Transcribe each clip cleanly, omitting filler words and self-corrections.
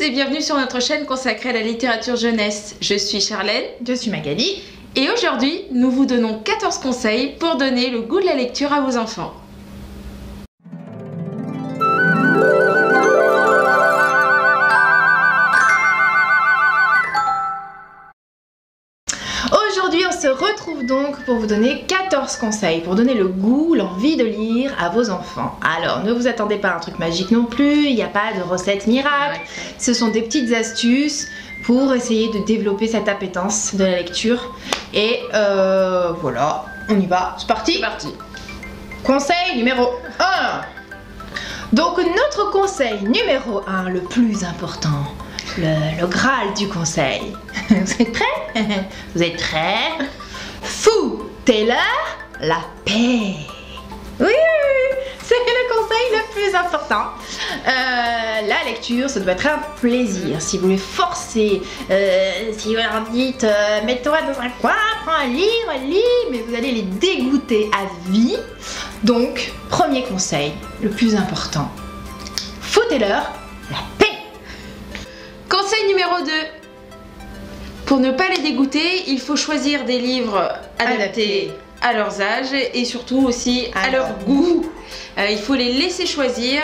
et bienvenue sur notre chaîne consacrée à la littérature jeunesse. Je suis Charlène. Je suis Magali. Et aujourd'hui, nous vous donnons 14 conseils pour donner le goût de la lecture à vos enfants. Aujourd'hui, on se retrouve donc pour vous donner 14 conseils pour donner le goût, l'envie de lire à vos enfants. Alors, ne vous attendez pas à un truc magique non plus, il n'y a pas de recette miracle. Ce sont des petites astuces pour essayer de développer cette appétence de la lecture. Et voilà, on y va, c'est parti. C'est parti. Conseil numéro 1. Donc, notre conseil numéro 1, le plus important, le Graal du conseil. Vous êtes prêts? Vous êtes prêts? Foutez-leur la paix. Oui, c'est le conseil le plus important. La lecture, ça doit être un plaisir. Si vous les forcez, si vous leur dites mets-toi dans un coin, prends un livre, lis, mais vous allez les dégoûter à vie. Donc, premier conseil, le plus important, foutez-leur la paix. Conseil numéro 2. Pour ne pas les dégoûter, il faut choisir des livres adaptés à leurs âges et surtout aussi à leur goût. Il faut les laisser choisir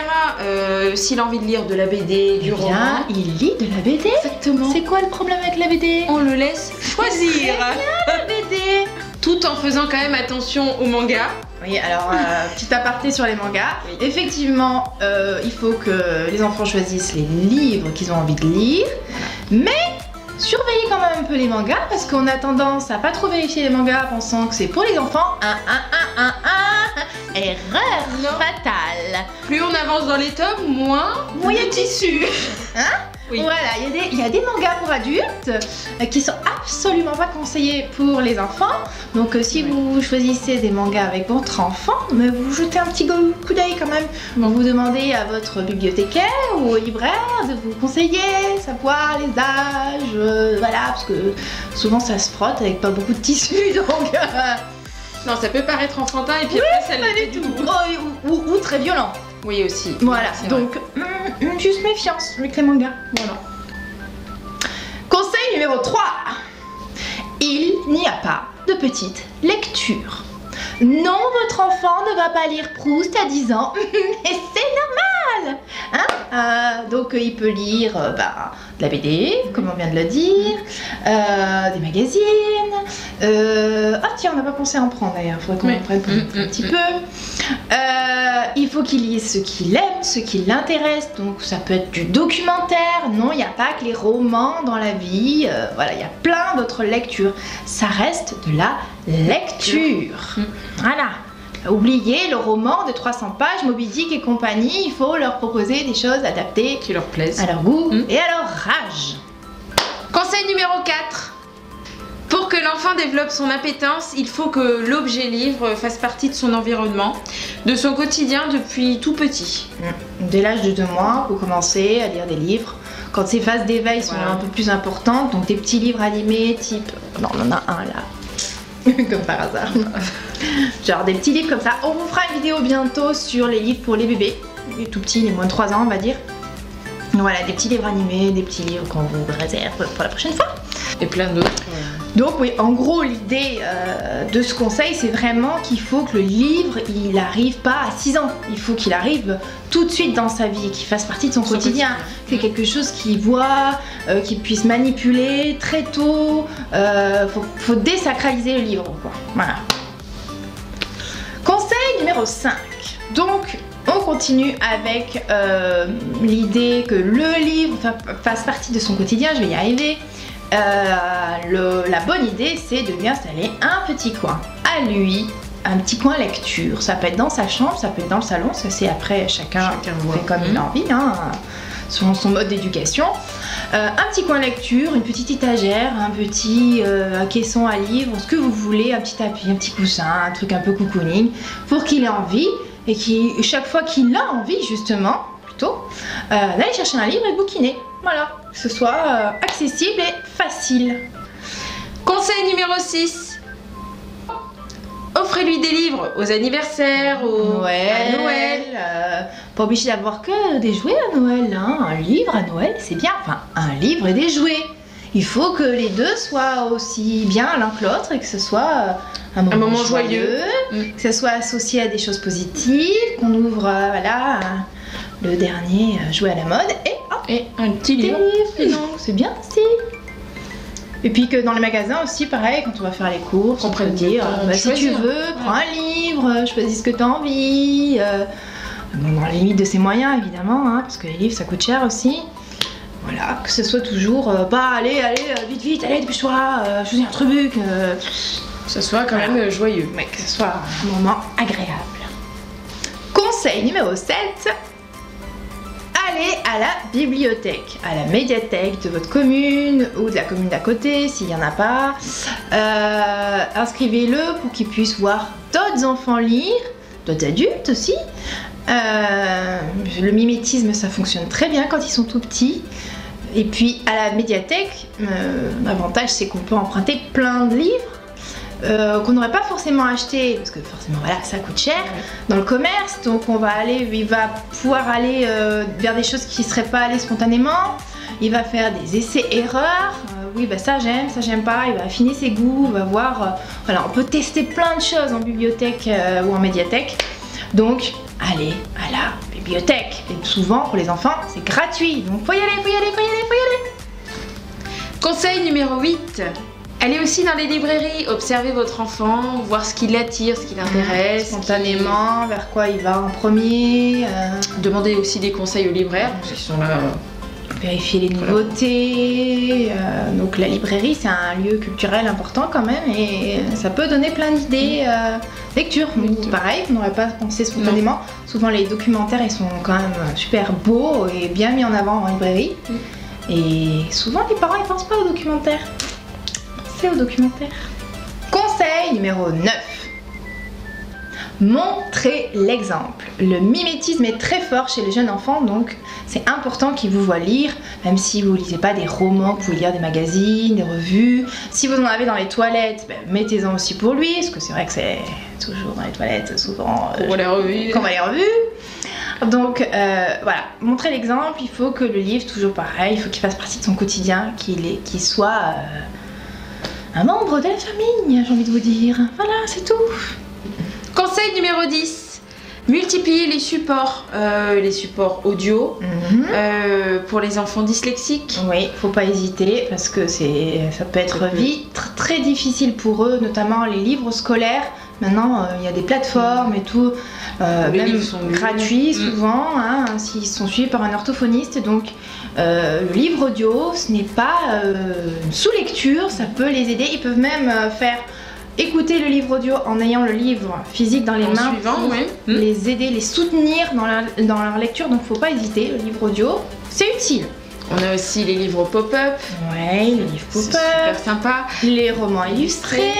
s'il a envie de lire de la BD, du roman. Il lit de la BD. Exactement. C'est quoi le problème avec la BD? On le laisse choisir. La BD. Tout en faisant quand même attention au manga. Oui, alors petit aparté sur les mangas. Oui. Effectivement, il faut que les enfants choisissent les livres qu'ils ont envie de lire, mais surveillez quand même un peu les mangas parce qu'on a tendance à pas trop vérifier les mangas pensant que c'est pour les enfants. Erreur fatale. Plus on avance dans les tomes, moins il y a de tissu. Hein? Oui. Voilà, il y a des mangas pour adultes qui sont absolument pas conseillés pour les enfants. Donc si vous choisissez des mangas avec votre enfant, mais vous jetez un petit coup d'œil quand même. Vous demandez à votre bibliothécaire ou au libraire de vous conseiller, savoir les âges, voilà, parce que souvent ça se frotte avec pas beaucoup de tissu, donc... Non, ça peut paraître enfantin et puis après ça l'est du tout. Ou très violent. Oui aussi. Voilà, donc juste méfiance avec les mangas. Voilà. Conseil numéro 3. Il n'y a pas de petite lecture. Non, votre enfant ne va pas lire Proust à 10 ans, mais c'est normal, hein. Donc il peut lire de la BD, comme on vient de le dire, des magazines. Ah tiens, on n'a pas pensé à en prendre d'ailleurs, il faudrait qu'on en prenne un petit peu. Il faut qu'il lise ce qu'il aime, ce qui l'intéresse, donc ça peut être du documentaire. Non, il n'y a pas que les romans dans la vie, voilà, il y a plein d'autres lectures. Ça reste de la lecture. Voilà. Oubliez le roman de 300 pages, Moby Dick et compagnie, il faut leur proposer des choses adaptées qui leur plaisent, à leur goût et à leur âge. Conseil numéro 4. Pour que l'enfant développe son appétence, il faut que l'objet livre fasse partie de son environnement, de son quotidien depuis tout petit. Dès l'âge de 2 mois, vous commencez à lire des livres. Quand ces phases d'éveil sont un peu plus importantes, donc des petits livres animés type... Non, on en a un là. Comme par hasard. Genre des petits livres comme ça. On vous fera une vidéo bientôt sur les livres pour les bébés. Les tout petits, les moins de 3 ans on va dire. Voilà, des petits livres animés, des petits livres qu'on vous réserve pour la prochaine fois. Et plein d'autres. Donc oui, en gros l'idée de ce conseil c'est vraiment qu'il faut que le livre il arrive pas à 6 ans. Il faut qu'il arrive tout de suite dans sa vie, qu'il fasse partie de son quotidien. C'est quelque chose qu'il voit, qu'il puisse manipuler très tôt. Faut désacraliser le livre quoi. Voilà. Conseil numéro 5. Donc on continue avec l'idée que le livre fasse partie de son quotidien, je vais y arriver. La bonne idée c'est de lui installer un petit coin à lui, un petit coin lecture. Ça peut être dans sa chambre, ça peut être dans le salon, ça c'est après chacun fait comme il a envie, hein, selon son mode d'éducation. Un petit coin lecture, une petite étagère, un petit caisson à livres, ce que vous voulez, un petit tapis, un petit coussin, un truc un peu cocooning pour qu'il ait envie et chaque fois qu'il a envie justement d'aller chercher un livre et bouquiner. Voilà, que ce soit accessible et facile. Conseil numéro 6. Offrez-lui des livres aux anniversaires, à Noël. Pas obligé d'avoir que des jouets à Noël, hein. Un livre à Noël, c'est bien. Enfin, un livre et des jouets. Il faut que les deux soient aussi bien l'un que l'autre et que ce soit un moment joyeux, que ce soit associé à des choses positives, qu'on ouvre, voilà, le dernier jouet à la mode et un petit livre. Donc, c'est bien aussi. Et puis que dans les magasins aussi, pareil, quand on va faire les courses, on peut dire, si tu veux, prends un livre, choisis ce que tu as envie. Dans les limites de ses moyens, évidemment, hein, parce que les livres, ça coûte cher aussi. Voilà, que ce soit toujours, allez, vite, allez, dépêche-toi, choisis un truc. Que ce soit quand même joyeux. Mais que ce soit un moment agréable. Conseil numéro 7. Allez à la bibliothèque, à la médiathèque de votre commune ou de la commune d'à côté s'il n'y en a pas. Inscrivez-le pour qu'il puisse voir d'autres enfants lire, d'autres adultes aussi. Le mimétisme, ça fonctionne très bien quand ils sont tout petits. Et puis à la médiathèque, l'avantage c'est qu'on peut emprunter plein de livres. Qu'on n'aurait pas forcément acheté parce que forcément voilà ça coûte cher dans le commerce, donc il va pouvoir aller vers des choses qui ne seraient pas allées spontanément. Il va faire des essais-erreurs, oui bah ça j'aime pas, il va affiner ses goûts, il va voir, voilà, on peut tester plein de choses en bibliothèque ou en médiathèque, donc allez à la bibliothèque. Et souvent pour les enfants c'est gratuit, donc faut y aller. Conseil numéro 8. Allez aussi dans les librairies, observez votre enfant, voir ce qui l'attire, ce qui l'intéresse. Spontanément, vers quoi il va en premier. Demandez aussi des conseils aux libraires, ils sont là. Vérifier les nouveautés. Donc la librairie, c'est un lieu culturel important quand même et ça peut donner plein d'idées. Lecture, pareil, on n'aurait pas pensé spontanément. Non. Souvent les documentaires, ils sont quand même super beaux et bien mis en avant en librairie. Et souvent les parents, ils pensent pas aux documentaires. Au documentaire. Conseil numéro 9. Montrez l'exemple. Le mimétisme est très fort chez les jeunes enfants, donc c'est important qu'ils vous voient lire, même si vous ne lisez pas des romans, vous pouvez lire des magazines, des revues. Si vous en avez dans les toilettes, mettez-en aussi pour lui, parce que c'est vrai que c'est toujours dans les toilettes, souvent qu'on voit les revues. Donc voilà, montrez l'exemple, il faut que le livre, toujours pareil, il faut qu'il fasse partie de son quotidien, qu'il soit un membre de la famille, j'ai envie de vous dire. Voilà, c'est tout. Conseil numéro 10. Multipliez les supports audio pour les enfants dyslexiques. Oui, faut pas hésiter parce que ça peut être vite très difficile pour eux, notamment les livres scolaires. Maintenant, il y a des plateformes et tout, même livres sont gratuits souvent, hein, s'ils sont suivis par un orthophoniste. Donc, le livre audio, ce n'est pas une sous-lecture, ça peut les aider. Ils peuvent même faire écouter le livre audio en ayant le livre physique dans les mains pour les aider, les soutenir dans leur lecture. Donc, faut pas hésiter, le livre audio, c'est utile. On a aussi les livres pop-up. Ouais, les livres pop-up. Super sympa. Les romans illustrés.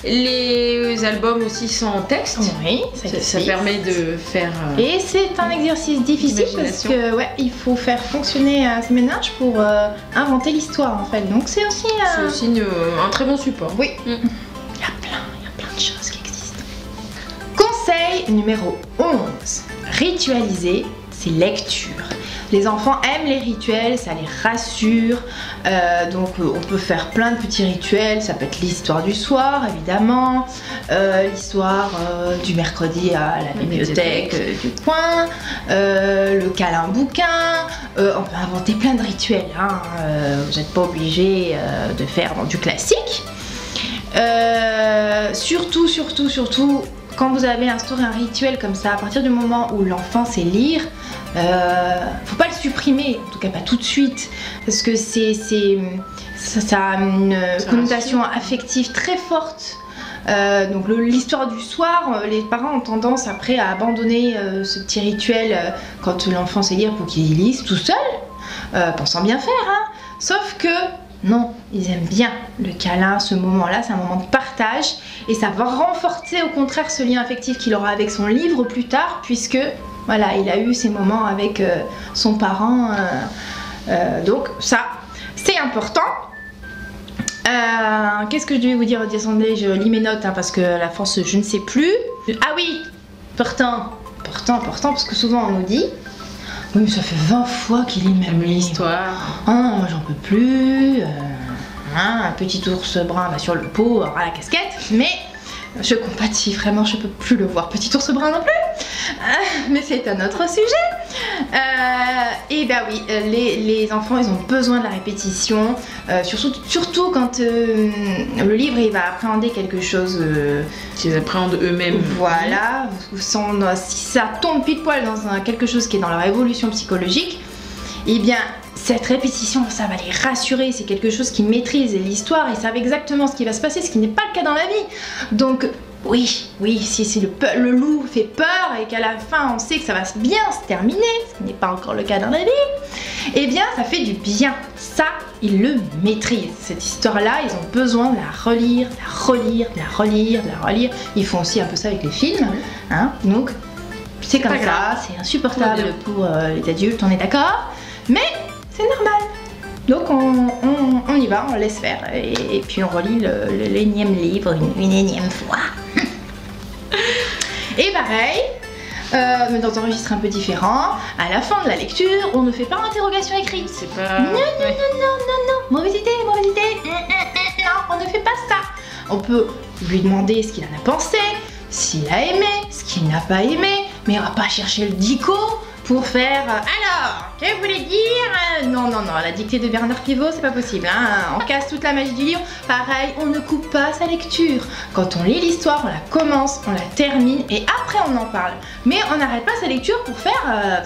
Les albums aussi sans texte. Oui, ça permet de faire. Et c'est un exercice difficile parce que il faut faire fonctionner ces ménages pour inventer l'histoire en fait. Donc c'est aussi un très bon support. Oui. Il y a plein de choses qui existent. Conseil numéro 11. Ritualiser ses lectures. Les enfants aiment les rituels, ça les rassure, donc on peut faire plein de petits rituels, ça peut être l'histoire du soir évidemment, l'histoire du mercredi à la bibliothèque du coin, le câlin bouquin, on peut inventer plein de rituels, hein, vous n'êtes pas obligé de faire du classique. Surtout, quand vous avez instauré un rituel comme ça, à partir du moment où l'enfant sait lire, faut pas le supprimer, en tout cas pas tout de suite, parce que ça a une connotation affective très forte. Donc l'histoire du soir, les parents ont tendance après à abandonner ce petit rituel quand l'enfant sait lire pour qu'il lise tout seul, pensant bien faire, hein. Sauf que non, ils aiment bien le câlin, ce moment-là, c'est un moment de partage et ça va renforcer au contraire ce lien affectif qu'il aura avec son livre plus tard, puisque voilà, il a eu ces moments avec son parent, donc ça, c'est important. Qu'est-ce que je devais vous dire? Attendez, je lis mes notes hein, parce que à la force, je ne sais plus. Ah oui, pourtant, important, parce que souvent on nous dit oui mais ça fait 20 fois qu'il lit même l'histoire. Ah moi j'en peux plus. Un petit ours brun bah, sur le pot aura la casquette, mais je compatis vraiment, je peux plus le voir, petit ours brun non plus. Mais c'est un autre sujet. Et bah oui, les enfants ils ont besoin de la répétition, surtout quand le livre il va appréhender quelque chose qu'ils appréhendent eux-mêmes. Voilà, si ça tombe pile poil dans quelque chose qui est dans leur évolution psychologique, et bien cette répétition ça va les rassurer, c'est quelque chose qu'ils maîtrisent, et l'histoire ils savent exactement ce qui va se passer, ce qui n'est pas le cas dans la vie. Donc oui, si le loup fait peur et qu'à la fin on sait que ça va bien se terminer, ce qui n'est pas encore le cas dans la vie, eh bien ça fait du bien. Ça, ils le maîtrisent. Cette histoire-là, ils ont besoin de la relire, de la relire, de la relire, de la relire. Ils font aussi un peu ça avec les films, hein. Donc c'est comme ça, c'est insupportable pour les adultes, on est d'accord, mais c'est normal. Donc on y va, on laisse faire et puis on relit l'énième livre une énième fois. Et pareil, mais dans un registre un peu différent, à la fin de la lecture, on ne fait pas d'interrogation écrite. C'est pas... Non, mauvaise idée. Non, on ne fait pas ça. On peut lui demander ce qu'il en a pensé, s'il a aimé, ce qu'il n'a pas aimé, mais on va pas chercher le dico pour faire alors, que vous voulez dire? Non, la dictée de Bernard Pivot, c'est pas possible, hein. On casse toute la magie du livre. Pareil, on ne coupe pas sa lecture. Quand on lit l'histoire, on la commence, on la termine et après on en parle. Mais on n'arrête pas sa lecture pour faire...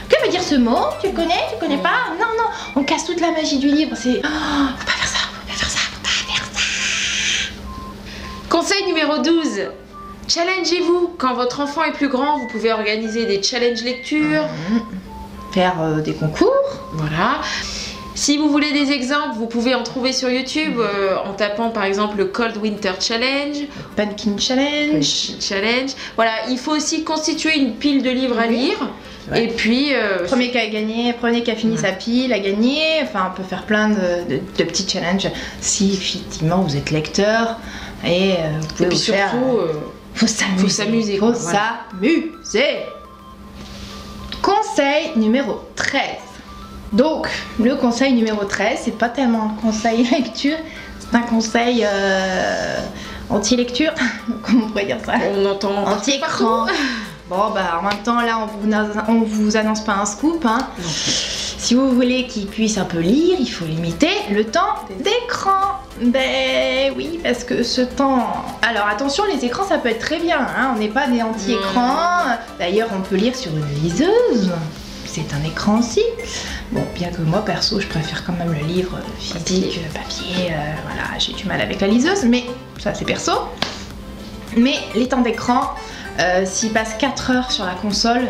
Que veut dire ce mot? Tu le connais? Tu le connais pas? Non, on casse toute la magie du livre. C'est... Oh, faut pas faire ça, faut pas faire ça, faut pas faire ça. Conseil numéro 12. Challengez-vous. Quand votre enfant est plus grand, vous pouvez organiser des challenges lecture. Faire des concours. Voilà. Si vous voulez des exemples, vous pouvez en trouver sur YouTube en tapant par exemple le Cold Winter Challenge. Pumpkin Challenge. Voilà, il faut aussi constituer une pile de livres à lire. Ouais. Et puis... Premier qui a fini sa pile a gagné. Enfin, on peut faire plein de petits challenges si effectivement vous êtes lecteur. Et vous pouvez puis faire... Faut s'amuser. Conseil numéro 13. Donc, le conseil numéro 13, c'est pas tellement un conseil lecture, c'est un conseil anti-lecture, comment on pourrait dire ça? On entend anti-écran. Bon, bah en même temps, là, on vous annonce pas un scoop, hein. Si vous voulez qu'ils puissent un peu lire, il faut limiter le temps d'écran. Ben oui, parce que ce temps... Alors attention, les écrans, ça peut être très bien, hein. On n'est pas des anti-écrans. D'ailleurs, on peut lire sur une liseuse. C'est un écran aussi. Bon, bien que moi, perso, je préfère quand même le livre physique, papier. Voilà, j'ai du mal avec la liseuse, mais ça, c'est perso. Mais les temps d'écran... s'il passe 4 heures sur la console,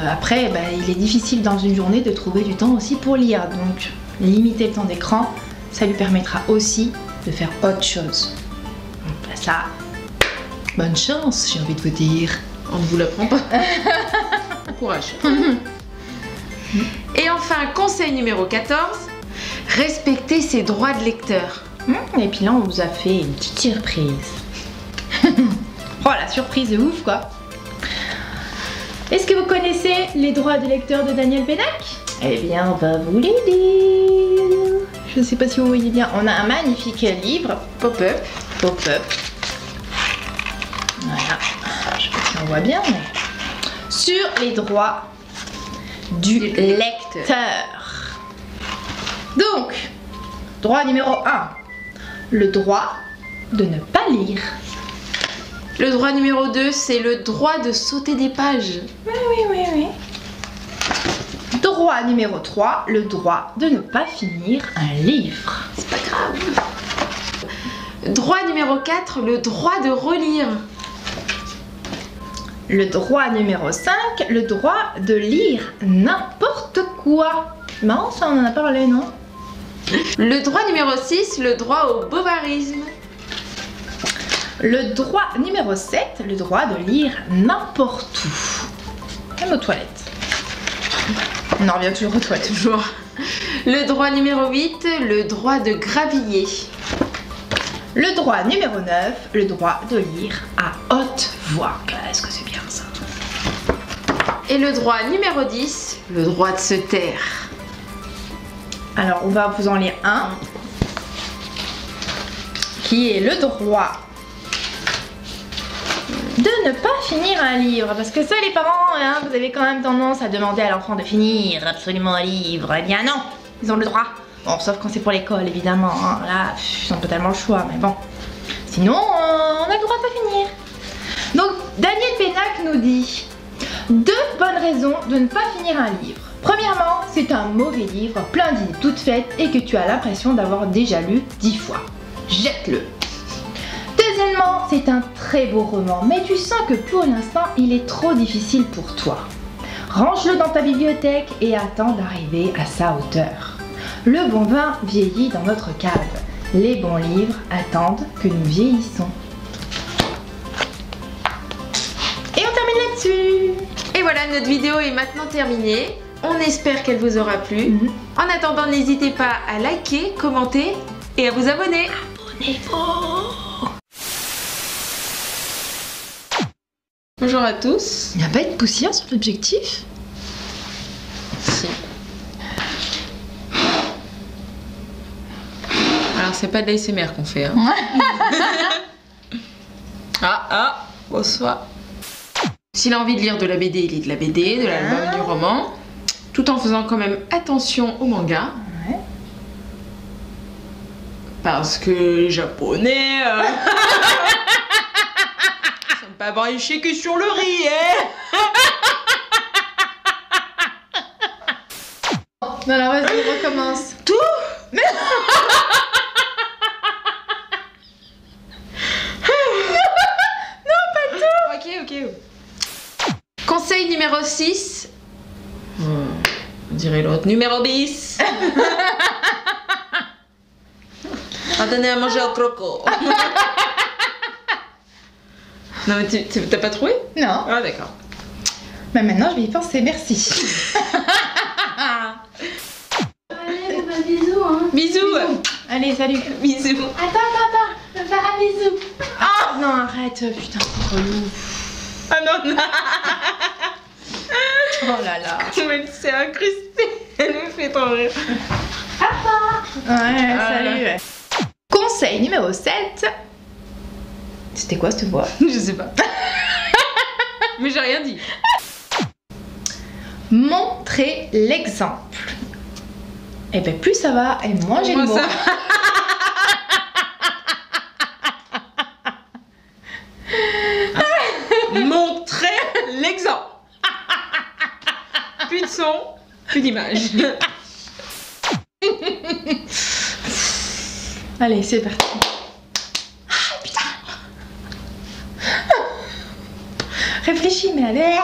après il est difficile dans une journée de trouver du temps aussi pour lire. Donc limiter le temps d'écran, ça lui permettra aussi de faire autre chose. Donc ça, bonne chance, j'ai envie de vous dire. On ne vous l'apprend pas. Bon courage. Et enfin, conseil numéro 14, respecter ses droits de lecteur. Et puis là, on vous a fait une petite surprise. Oh, la surprise de ouf, quoi. Est-ce que vous connaissez les droits de lecteur de Daniel Pénac? Eh bien, on va vous les dire. Je ne sais pas si vous voyez bien. On a un magnifique livre. Pop-up. Pop-up. Voilà. Je sais pas si on voit bien, mais... Sur les droits du lecteur. Donc, droit numéro 1. Le droit de ne pas lire. Le droit numéro 2, c'est le droit de sauter des pages. Oui. Droit numéro 3, le droit de ne pas finir un livre. C'est pas grave. Droit numéro 4, le droit de relire. Le droit numéro 5, le droit de lire n'importe quoi. Marrant, ça on en a parlé, non? Le droit numéro 6, le droit au bovarisme. Le droit numéro 7, le droit de lire n'importe où. Même aux toilettes. On en revient toujours aux toilettes. Toujours. Le droit numéro 8, le droit de graviller. Le droit numéro 9, le droit de lire à haute voix. Est-ce que c'est bien ça? Et le droit numéro 10, le droit de se taire. Alors, on va vous en lire un. Qui est le droit de ne pas finir un livre. Parce que ça, les parents, hein, vous avez quand même tendance à demander à l'enfant de finir absolument un livre. Eh bien non, ils ont le droit. Bon, sauf quand c'est pour l'école, évidemment. Hein. Là, ils ont totalement le choix, mais bon. Sinon, on a le droit de pas finir. Donc, Daniel Pénac nous dit 2 bonnes raisons de ne pas finir un livre. Premièrement, c'est un mauvais livre, plein d'idées toutes faites et que tu as l'impression d'avoir déjà lu 10 fois. Jette-le. Deuxièmement, c'est un très beau roman, mais tu sens que pour l'instant, il est trop difficile pour toi. Range-le dans ta bibliothèque et attends d'arriver à sa hauteur. Le bon vin vieillit dans notre cave. Les bons livres attendent que nous vieillissons. Et on termine là-dessus. Et voilà, notre vidéo est maintenant terminée. On espère qu'elle vous aura plu. En attendant, n'hésitez pas à liker, commenter et à vous abonner. Abonnez-vous. Bonjour à tous. Il n'y a pas de poussière sur l'objectif? Si. Alors c'est pas de l'ASMR qu'on fait. Hein. Bonsoir. S'il a envie de lire de la BD, il lit de la BD, de l'album, du roman, tout en faisant quand même attention au manga. Ouais. Parce que les japonais... sont pas branchés que sur le riz, hein. Non, alors vas-y, on recommence. Tout. Ok. Conseil numéro 6. On dirait l'autre. Numéro 10. On donner à manger au croco. Non mais t'as pas trouvé? Non. Ah d'accord. Mais maintenant je vais y penser, merci. Allez, on va bisous, hein. Bisous. Allez, salut. Bisous. Attends, je vais faire un bisou. Ah non, arrête, putain, c'est relou. Ah non. Oh là là. Comment elle s'est incrustée. Elle me fait trop rire. Ouais, salut. Ouais. Conseil numéro 7. C'était quoi cette voix? Je sais pas. Mais j'ai rien dit. Montrez l'exemple. Et ben plus ça va, et moins j'ai le mot. Montrez l'exemple. Plus de son, plus d'image. Allez, c'est parti. Réfléchis, mais allez.